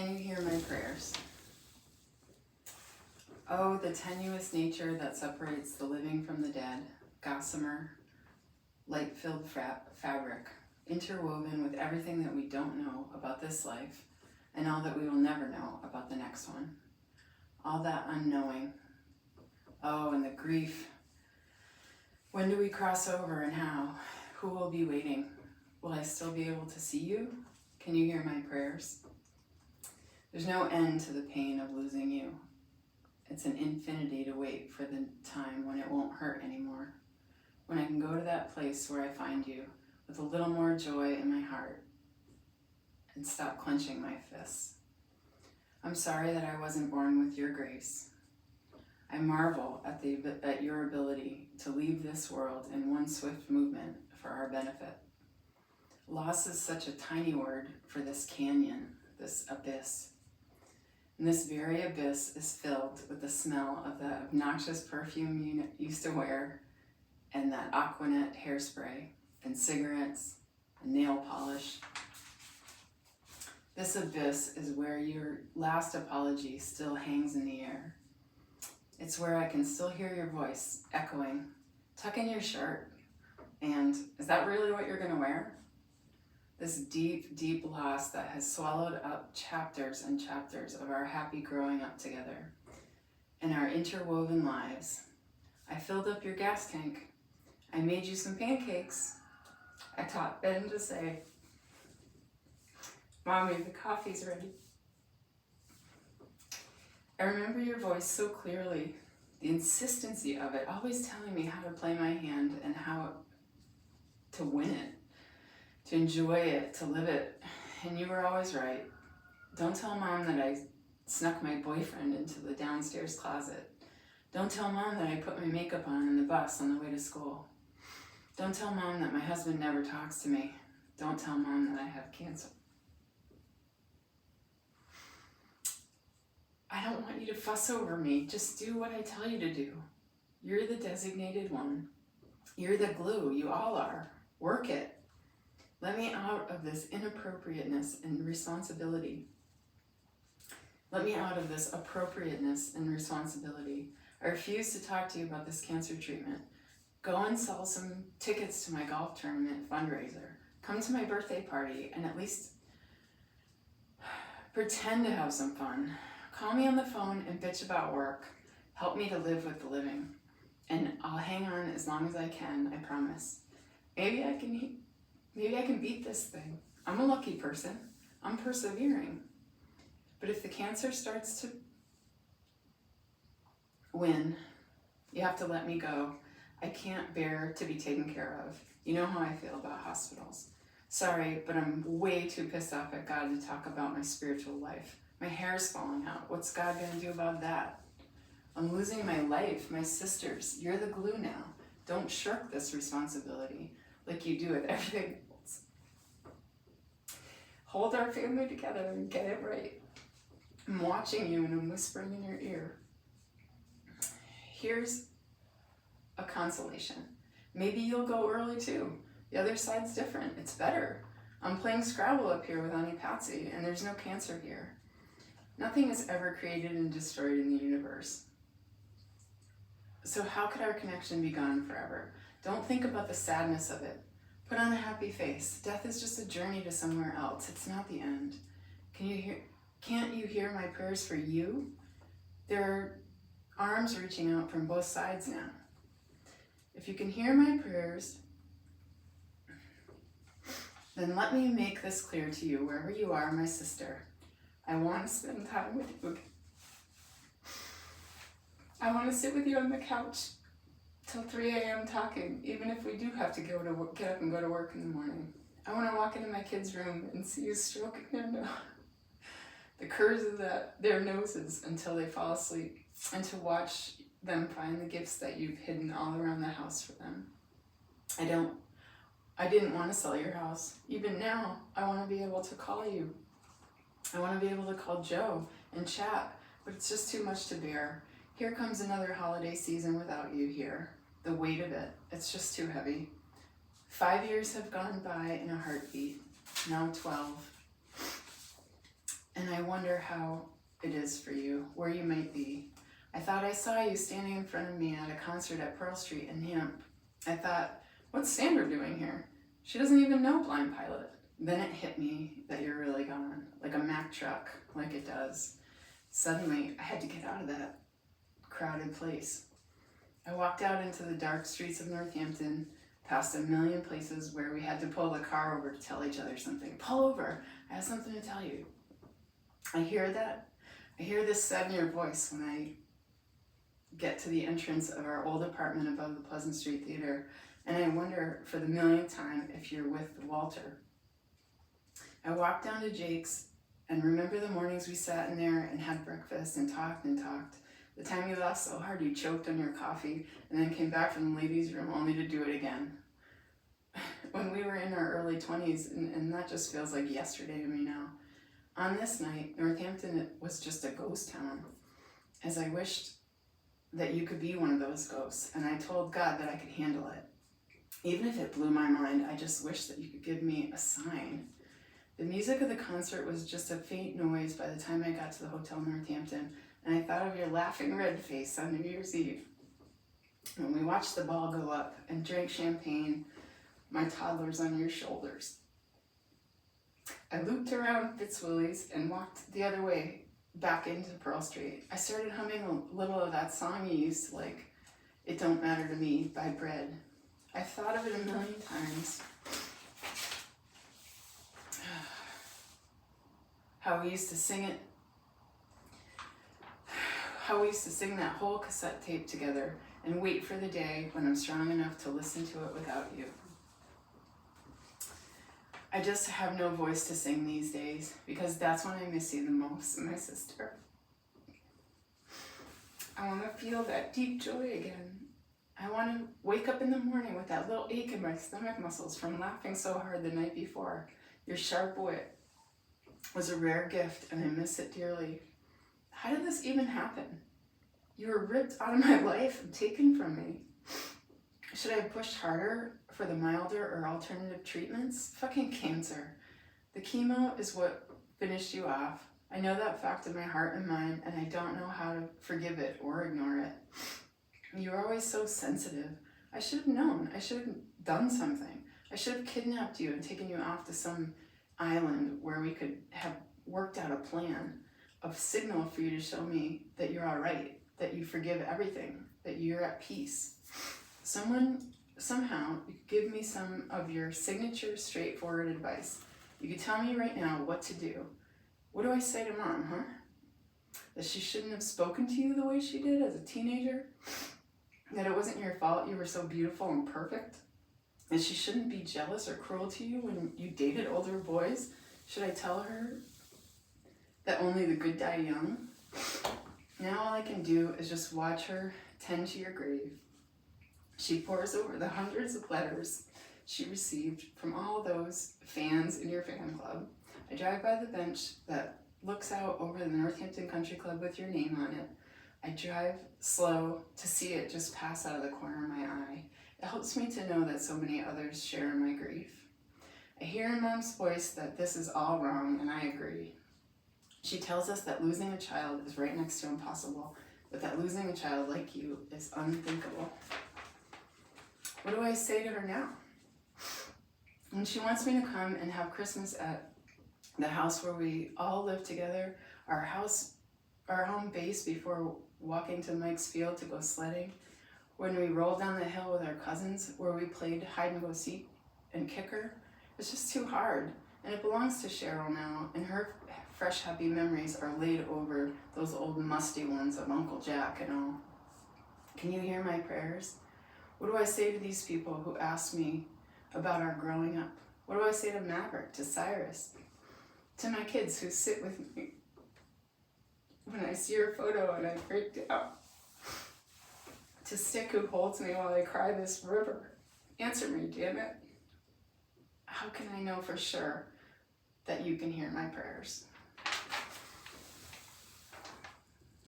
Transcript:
Can you hear my prayers? Oh, the tenuous nature that separates the living from the dead, gossamer, light-filled fabric, interwoven with everything that we don't know about this life and all that we will never know about the next one. All that unknowing. Oh, and the grief. When do we cross over and how? Who will be waiting? Will I still be able to see you? Can you hear my prayers? There's no end to the pain of losing you. It's an infinity to wait for the time when it won't hurt anymore. When I can go to that place where I find you with a little more joy in my heart and stop clenching my fists. I'm sorry that I wasn't born with your grace. I marvel at your ability to leave this world in one swift movement for our benefit. Loss is such a tiny word for this canyon, this abyss. And this very abyss is filled with the smell of the obnoxious perfume you used to wear, and that Aquanet hairspray, and cigarettes, and nail polish. This abyss is where your last apology still hangs in the air. It's where I can still hear your voice echoing, tuck in your shirt, and is that really what you're gonna wear? This deep, deep loss that has swallowed up chapters and chapters of our happy growing up together and our interwoven lives. I filled up your gas tank. I made you some pancakes. I taught Ben to say, "Mommy, the coffee's ready." I remember your voice so clearly, the insistency of it, always telling me how to play my hand and how to win it, to enjoy it, to live it. And you were always right. Don't tell Mom that I snuck my boyfriend into the downstairs closet. Don't tell Mom that I put my makeup on in the bus on the way to school. Don't tell Mom that my husband never talks to me. Don't tell Mom that I have cancer. I don't want you to fuss over me. Just do what I tell you to do. You're the designated one. You're the glue. You all are. Work it. Let me out of this inappropriateness and responsibility. Let me out of this appropriateness and responsibility. I refuse to talk to you about this cancer treatment. Go and sell some tickets to my golf tournament fundraiser. Come to my birthday party and at least pretend to have some fun. Call me on the phone and bitch about work. Help me to live with the living. And I'll hang on as long as I can, I promise. Maybe I can beat this thing. I'm a lucky person. I'm persevering. But if the cancer starts to win, you have to let me go. I can't bear to be taken care of. You know how I feel about hospitals. Sorry, but I'm way too pissed off at God to talk about my spiritual life. My hair's falling out. What's God gonna do about that? I'm losing my life, my sisters. You're the glue now. Don't shirk this responsibility like you do with everything else. Hold our family together and get it right. I'm watching you and I'm whispering in your ear. Here's a consolation. Maybe you'll go early too. The other side's different. It's better. I'm playing Scrabble up here with Auntie Patsy and there's no cancer here. Nothing is ever created and destroyed in the universe. So how could our connection be gone forever? Don't think about the sadness of it. Put on a happy face. Death is just a journey to somewhere else. It's not the end. Can't you hear my prayers for you? There are arms reaching out from both sides now. If you can hear my prayers, then let me make this clear to you, wherever you are, my sister. I want to spend time with you. I want to sit with you on the couch till 3 a.m. talking, even if we do have to get up and go to work in the morning. I want to walk into my kids' room and see you stroking the curves of their noses until they fall asleep, and to watch them find the gifts that you've hidden all around the house for them. I didn't want to sell your house. Even now, I want to be able to call you. I want to be able to call Joe and chat, but it's just too much to bear. Here comes another holiday season without you here. The weight of it, it's just too heavy. 5 years have gone by in a heartbeat, now 12. And I wonder how it is for you, where you might be. I thought I saw you standing in front of me at a concert at Pearl Street in Hamp. I thought, what's Sandra doing here? She doesn't even know Blind Pilot. Then it hit me that you're really gone, like a Mack truck, like it does. Suddenly, I had to get out of that crowded place. I walked out into the dark streets of Northampton, past a million places where we had to pull the car over to tell each other something. Pull over, I have something to tell you. I hear that. I hear this said in your voice when I get to the entrance of our old apartment above the Pleasant Street Theater, and I wonder for the millionth time if you're with Walter. I walked down to Jake's and remember the mornings we sat in there and had breakfast and talked and talked. The time you laughed so hard you choked on your coffee and then came back from the ladies' room only to do it again. When we were in our early 20s, and that just feels like yesterday to me now. On this night, Northampton was just a ghost town, as I wished that you could be one of those ghosts, and I told God that I could handle it. Even if it blew my mind, I just wished that you could give me a sign. The music of the concert was just a faint noise by the time I got to the Hotel Northampton, and I thought of your laughing red face on New Year's Eve. When we watched the ball go up and drank champagne, my toddlers on your shoulders. I looped around Fitzwilliams and walked the other way back into Pearl Street. I started humming a little of that song you used to like, It Don't Matter to Me by Bread. I've thought of it a million times. How we used to sing it. How we used to sing that whole cassette tape together and wait for the day when I'm strong enough to listen to it without you. I just have no voice to sing these days because that's when I miss you the most, my sister. I want to feel that deep joy again. I want to wake up in the morning with that little ache in my stomach muscles from laughing so hard the night before. Your sharp wit was a rare gift and I miss it dearly. How did this even happen? You were ripped out of my life and taken from me. Should I have pushed harder for the milder or alternative treatments? Fucking cancer. The chemo is what finished you off. I know that fact in my heart and mind, and I don't know how to forgive it or ignore it. You were always so sensitive. I should have known. I should have done something. I should have kidnapped you and taken you off to some island where we could have worked out a plan of signal for you to show me that you're all right, that you forgive everything, that you're at peace. Somehow, you could give me some of your signature straightforward advice. You could tell me right now what to do. What do I say to Mom, huh? That she shouldn't have spoken to you the way she did as a teenager? That it wasn't your fault you were so beautiful and perfect? That she shouldn't be jealous or cruel to you when you dated older boys? Should I tell her that only the good die young? Now all I can do is just watch her tend to your grave. She pores over the hundreds of letters she received from all those fans in your fan club. I drive by the bench that looks out over the Northampton Country Club with your name on it. I drive slow to see it just pass out of the corner of my eye. It helps me to know that so many others share in my grief. I hear in Mom's voice that this is all wrong, and I agree. She tells us that losing a child is right next to impossible, but that losing a child like you is unthinkable. What do I say to her now? When she wants me to come and have Christmas at the house where we all live together, our home base before walking to Mike's Field to go sledding, when we rolled down the hill with our cousins where we played hide and go seek and kicker, it's just too hard. And it belongs to Cheryl now, and her fresh happy memories are laid over those old musty ones of Uncle Jack and all. Can you hear my prayers? What do I say to these people who ask me about our growing up? What do I say to Maverick, to Cyrus, to my kids who sit with me when I see your photo and I freaked out? To Stick who holds me while I cry this river? Answer me, damn it. How can I know for sure that you can hear my prayers?